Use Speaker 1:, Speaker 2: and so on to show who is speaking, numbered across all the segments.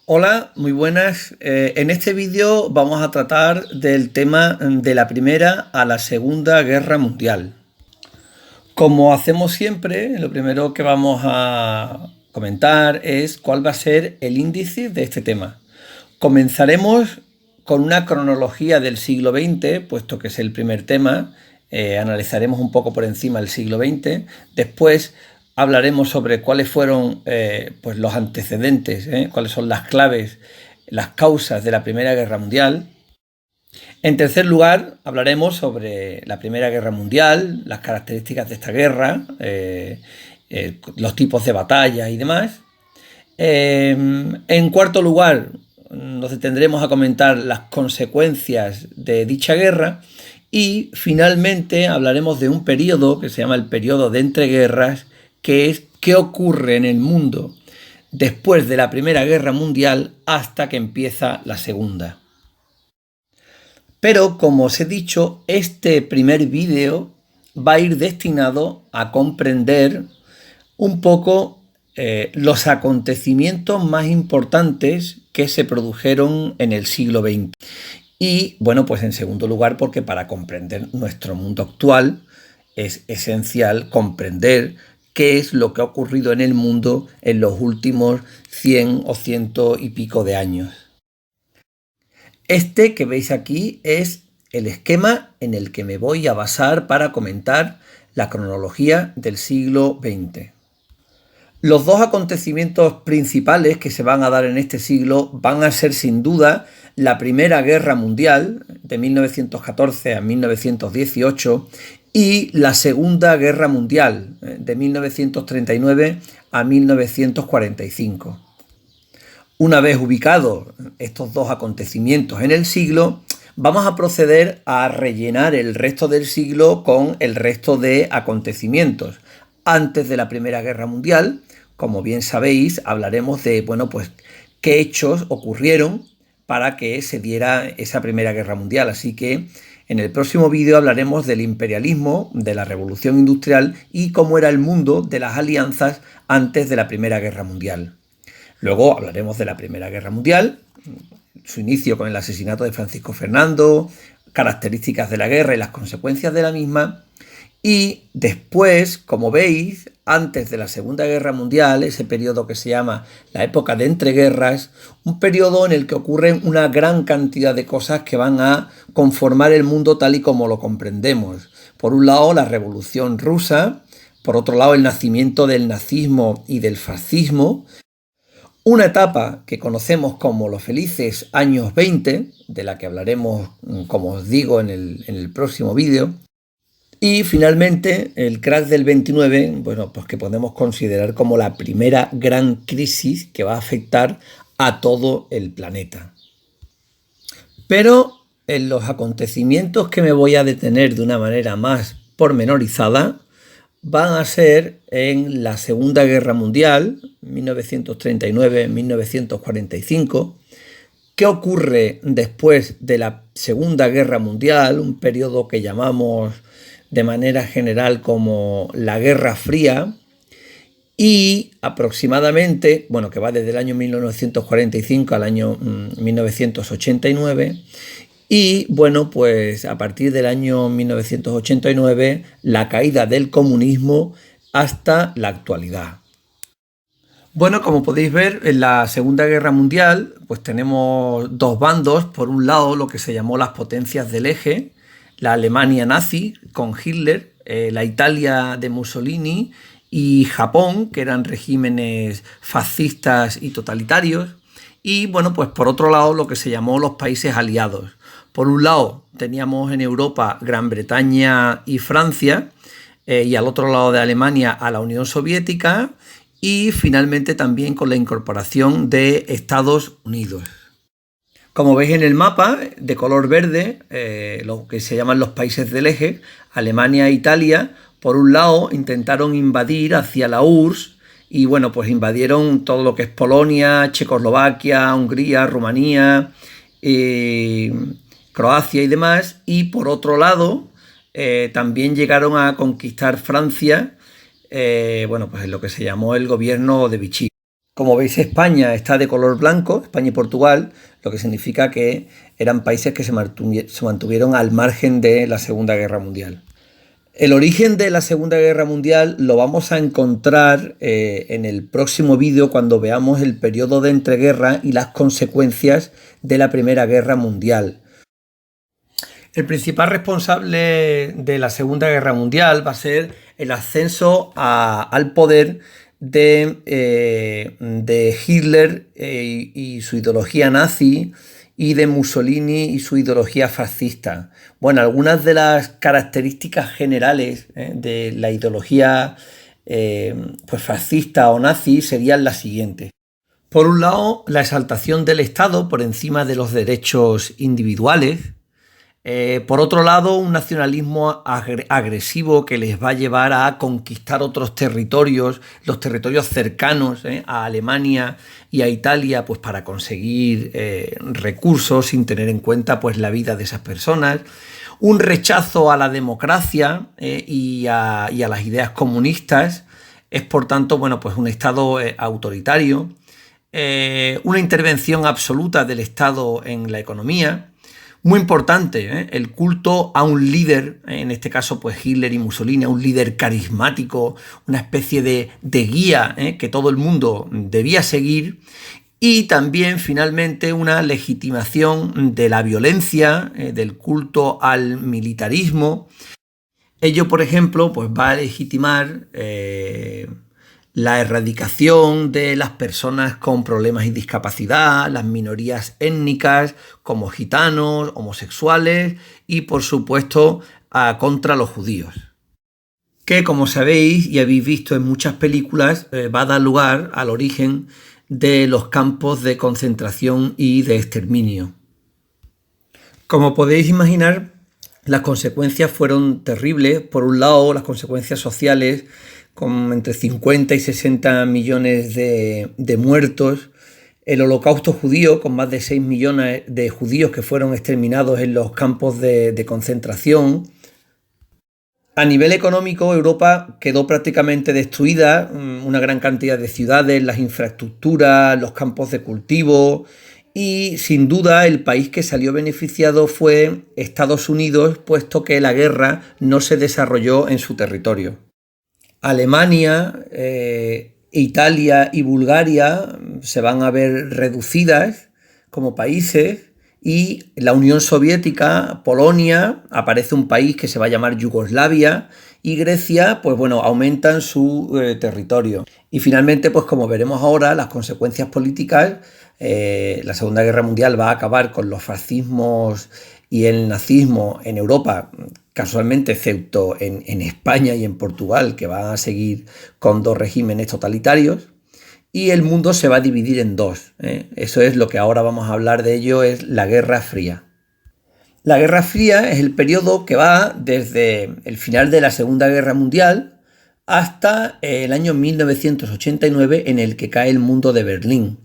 Speaker 1: Hola, muy buenas. En este vídeo vamos a tratar del tema de la Primera a la Segunda Guerra Mundial. Como hacemos siempre, lo primero que vamos a comentar es cuál va a ser el índice de este tema. Comenzaremos con una cronología del siglo XX, puesto que es el primer tema. Analizaremos un poco por encima el siglo XX. Después hablaremos sobre cuáles fueron pues los antecedentes, cuáles son las claves, las causas de la Primera Guerra Mundial. En tercer lugar, hablaremos sobre la Primera Guerra Mundial, las características de esta guerra, los tipos de batalla y demás. En cuarto lugar, nos detendremos a comentar las consecuencias de dicha guerra y finalmente hablaremos de un periodo que se llama el periodo de entreguerras, que es qué ocurre en el mundo después de la Primera Guerra Mundial hasta que empieza la Segunda. Pero, como os he dicho, este primer vídeo va a ir destinado a comprender un poco los acontecimientos más importantes que se produjeron en el siglo XX. Y, bueno, pues en segundo lugar, porque para comprender nuestro mundo actual es esencial comprender qué es lo que ha ocurrido en el mundo en los últimos 100 o 100 y pico de años. Este que veis aquí es el esquema en el que me voy a basar para comentar la cronología del siglo XX. Los dos acontecimientos principales que se van a dar en este siglo van a ser sin duda la Primera Guerra Mundial de 1914 a 1918 y la Segunda Guerra Mundial de 1939 a 1945. Una vez ubicados estos dos acontecimientos en el siglo, vamos a proceder a rellenar el resto del siglo con el resto de acontecimientos. Antes de la Primera Guerra Mundial, como bien sabéis, hablaremos de, bueno, pues qué hechos ocurrieron para que se diera esa Primera Guerra Mundial. Así que en el próximo vídeo hablaremos del imperialismo, de la Revolución Industrial y cómo era el mundo de las alianzas antes de la Primera Guerra Mundial. Luego hablaremos de la Primera Guerra Mundial, su inicio con el asesinato de Francisco Fernando, características de la guerra y las consecuencias de la misma. Y después, como veis, antes de la Segunda Guerra Mundial, ese periodo que se llama la época de entreguerras, un periodo en el que ocurren una gran cantidad de cosas que van a conformar el mundo tal y como lo comprendemos. Por un lado, la Revolución Rusa, por otro lado, el nacimiento del nazismo y del fascismo, una etapa que conocemos como los felices años 20, de la que hablaremos, como os digo, en el próximo vídeo. Y finalmente el crash del 29, bueno, pues que podemos considerar como la primera gran crisis que va a afectar a todo el planeta. Pero en los acontecimientos que me voy a detener de una manera más pormenorizada, van a ser en la Segunda Guerra Mundial, 1939-1945. ¿Qué ocurre después de la Segunda Guerra Mundial? Un periodo que llamamos de manera general como la Guerra Fría. Y aproximadamente, bueno, que va desde el año 1945 al año 1989. Y bueno, pues a partir del año 1989, la caída del comunismo hasta la actualidad. Bueno, como podéis ver, en la Segunda Guerra Mundial, pues tenemos dos bandos. Por un lado, lo que se llamó las potencias del eje, la Alemania nazi con Hitler, la Italia de Mussolini y Japón, que eran regímenes fascistas y totalitarios. Y bueno, pues por otro lado, lo que se llamó los países aliados. Por un lado, teníamos en Europa Gran Bretaña y Francia, y al otro lado de Alemania a la Unión Soviética, y finalmente también con la incorporación de Estados Unidos. Como veis en el mapa, de color verde, lo que se llaman los países del eje, Alemania e Italia, por un lado intentaron invadir hacia la URSS, y bueno, pues invadieron todo lo que es Polonia, Checoslovaquia, Hungría, Rumanía, Croacia y demás, y por otro lado también llegaron a conquistar Francia, bueno, pues en lo que se llamó el gobierno de Vichy. Como veis, España está de color blanco, España y Portugal, lo que significa que eran países que se mantuvieron al margen de la Segunda Guerra Mundial. El origen de la Segunda Guerra Mundial lo vamos a encontrar en el próximo vídeo cuando veamos el periodo de entreguerra y las consecuencias de la Primera Guerra Mundial. El principal responsable de la Segunda Guerra Mundial va a ser el ascenso al poder de Hitler y su ideología nazi, y de Mussolini y su ideología fascista. Bueno, algunas de las características generales de la ideología pues fascista o nazi serían las siguientes. Por un lado, la exaltación del Estado por encima de los derechos individuales. Por otro lado, un nacionalismo agresivo que les va a llevar a conquistar otros territorios, los territorios cercanos a Alemania y a Italia, pues para conseguir recursos sin tener en cuenta pues la vida de esas personas. Un rechazo a la democracia y a las ideas comunistas. Es por tanto, bueno, pues un Estado autoritario. Una intervención absoluta del Estado en la economía. Muy importante, el culto a un líder, en este caso pues Hitler y Mussolini, a un líder carismático, una especie de guía que todo el mundo debía seguir, y también finalmente una legitimación de la violencia, del culto al militarismo. Ello, por ejemplo, pues va a legitimar la erradicación de las personas con problemas y discapacidad, las minorías étnicas como gitanos, homosexuales y, por supuesto, contra los judíos. Que, como sabéis y habéis visto en muchas películas, va a dar lugar al origen de los campos de concentración y de exterminio. Como podéis imaginar, las consecuencias fueron terribles. Por un lado, las consecuencias sociales, con entre 50 y 60 millones de muertos, el holocausto judío, con más de 6 millones de judíos que fueron exterminados en los campos de concentración. A nivel económico, Europa quedó prácticamente destruida, una gran cantidad de ciudades, las infraestructuras, los campos de cultivo, y sin duda el país que salió beneficiado fue Estados Unidos, puesto que la guerra no se desarrolló en su territorio. Alemania, Italia y Bulgaria se van a ver reducidas como países, y la Unión Soviética, Polonia, aparece un país que se va a llamar Yugoslavia, y Grecia, pues bueno, aumentan su territorio. Y finalmente, pues como veremos ahora, las consecuencias políticas, la Segunda Guerra Mundial va a acabar con los fascismos y el nazismo en Europa, casualmente excepto en España y en Portugal, que van a seguir con dos regímenes totalitarios, y el mundo se va a dividir en dos. Eso es lo que ahora vamos a hablar de ello, es la Guerra Fría. La Guerra Fría es el periodo que va desde el final de la Segunda Guerra Mundial hasta el año 1989, en el que cae el muro de Berlín.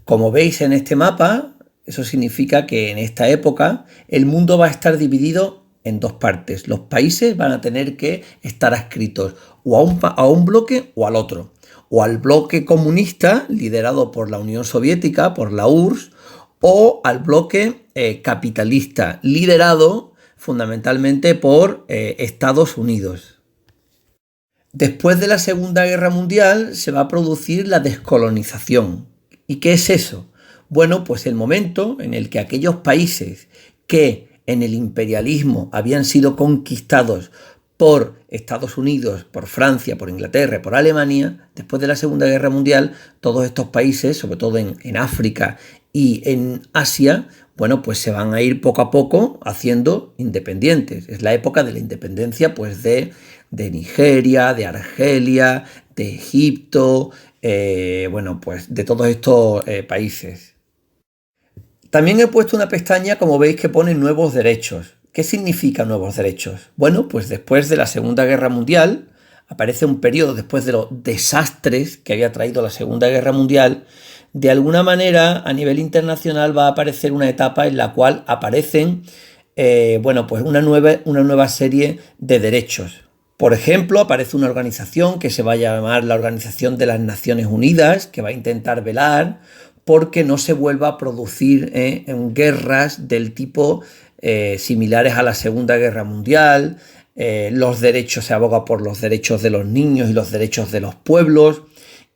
Speaker 1: Como veis en este mapa, eso significa que en esta época el mundo va a estar dividido en dos partes. Los países van a tener que estar adscritos o a un bloque o al otro. O al bloque comunista, liderado por la Unión Soviética, por la URSS, o al bloque capitalista, liderado fundamentalmente por Estados Unidos. Después de la Segunda Guerra Mundial se va a producir la descolonización. ¿Y qué es eso? Bueno, pues el momento en el que aquellos países que en el imperialismo habían sido conquistados por Estados Unidos, por Francia, por Inglaterra, por Alemania, después de la Segunda Guerra Mundial, todos estos países, sobre todo en África y en Asia, bueno, pues se van a ir poco a poco haciendo independientes. Es la época de la independencia, pues de Nigeria, de Argelia, de Egipto, bueno, pues de todos estos países. También he puesto una pestaña, como veis, que pone nuevos derechos. ¿Qué significa nuevos derechos? Bueno, pues después de la Segunda Guerra Mundial, aparece un periodo después de los desastres que había traído la Segunda Guerra Mundial. De alguna manera, a nivel internacional va a aparecer una etapa en la cual aparecen, bueno, pues una nueva serie de derechos. Por ejemplo, aparece una organización que se va a llamar la Organización de las Naciones Unidas, que va a intentar velar porque no se vuelva a producir en guerras del tipo similares a la Segunda Guerra Mundial. Los derechos, se aboga por los derechos de los niños y los derechos de los pueblos.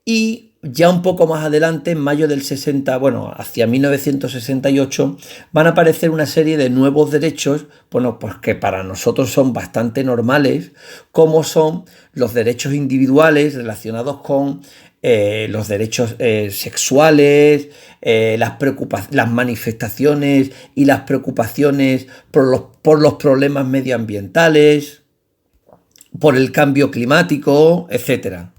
Speaker 1: Y ya un poco más adelante, en mayo del 60, bueno, hacia 1968, van a aparecer una serie de nuevos derechos, bueno, pues que para nosotros son bastante normales, como son los derechos individuales relacionados con los derechos sexuales, las manifestaciones y las preocupaciones por los problemas medioambientales, por el cambio climático, etcétera.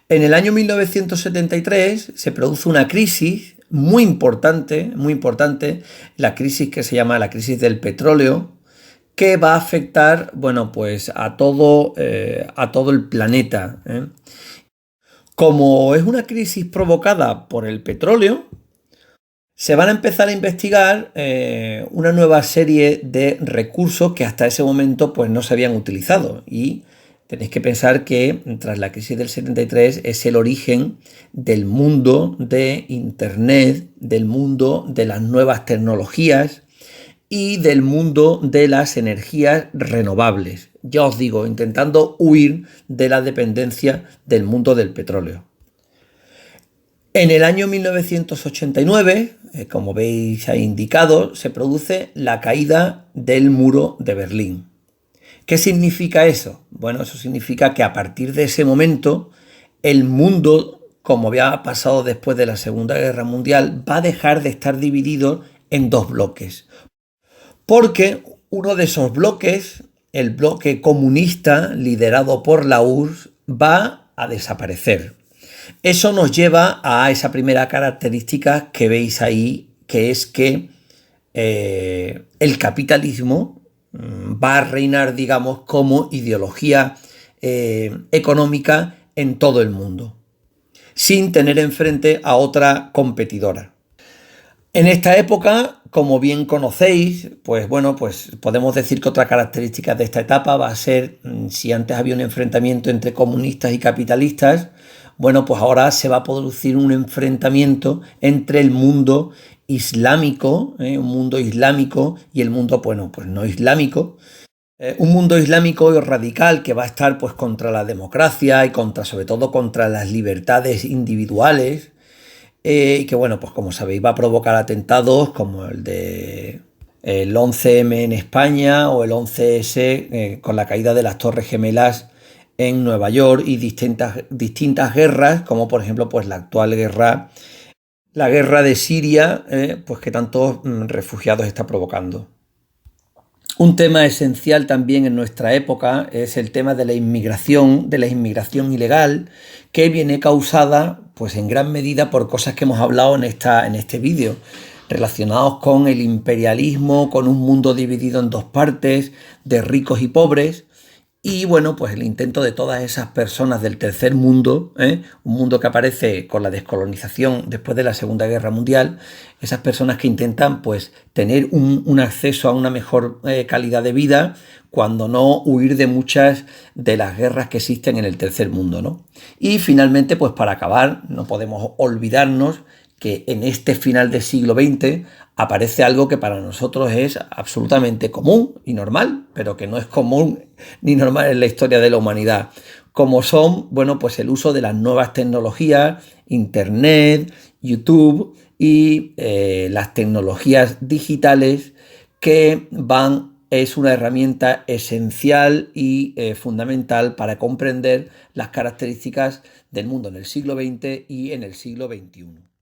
Speaker 1: En el año 1973 se produce una crisis muy importante, la crisis que se llama la crisis del petróleo, que va a afectar, bueno, pues a todo el planeta. Como es una crisis provocada por el petróleo, se van a empezar a investigar una nueva serie de recursos que hasta ese momento pues no se habían utilizado. Y tenéis que pensar que tras la crisis del 73 es el origen del mundo de Internet, del mundo de las nuevas tecnologías y del mundo de las energías renovables. Ya os digo, intentando huir de la dependencia del mundo del petróleo. En el año 1989, como veis ahí indicado, se produce la caída del muro de Berlín. ¿Qué significa eso? Bueno, eso significa que a partir de ese momento el mundo, como había pasado después de la Segunda Guerra Mundial, va a dejar de estar dividido en dos bloques. Porque uno de esos bloques, el bloque comunista liderado por la URSS, va a desaparecer. Eso nos lleva a esa primera característica que veis ahí, que es que el capitalismo va a reinar, digamos, como ideología económica en todo el mundo, sin tener enfrente a otra competidora. En esta época, como bien conocéis, pues bueno, pues podemos decir que otra característica de esta etapa va a ser, si antes había un enfrentamiento entre comunistas y capitalistas, bueno, pues ahora se va a producir un enfrentamiento entre el mundo islámico, un mundo islámico y el mundo, bueno, pues no islámico. Un mundo islámico radical que va a estar pues contra la democracia y sobre todo contra las libertades individuales. Y que bueno, pues como sabéis va a provocar atentados como el de el 11M en España o el 11S con la caída de las Torres Gemelas en Nueva York y distintas guerras, como por ejemplo pues la actual guerra, la guerra de Siria, pues que tantos refugiados está provocando. Un tema esencial también en nuestra época es el tema de la inmigración ilegal, que viene causada pues en gran medida por cosas que hemos hablado en este vídeo, relacionados con el imperialismo, con un mundo dividido en dos partes, de ricos y pobres, y bueno, pues el intento de todas esas personas del tercer mundo, un mundo que aparece con la descolonización después de la Segunda Guerra Mundial, esas personas que intentan pues tener un acceso a una mejor calidad de vida, cuando no huir de muchas de las guerras que existen en el tercer mundo, ¿no? Y finalmente, pues para acabar, no podemos olvidarnos que en este final del siglo XX aparece algo que para nosotros es absolutamente común y normal, pero que no es común ni normal en la historia de la humanidad, como son, bueno, pues el uso de las nuevas tecnologías, Internet, YouTube y las tecnologías digitales es una herramienta esencial y fundamental para comprender las características del mundo en el siglo XX y en el siglo XXI.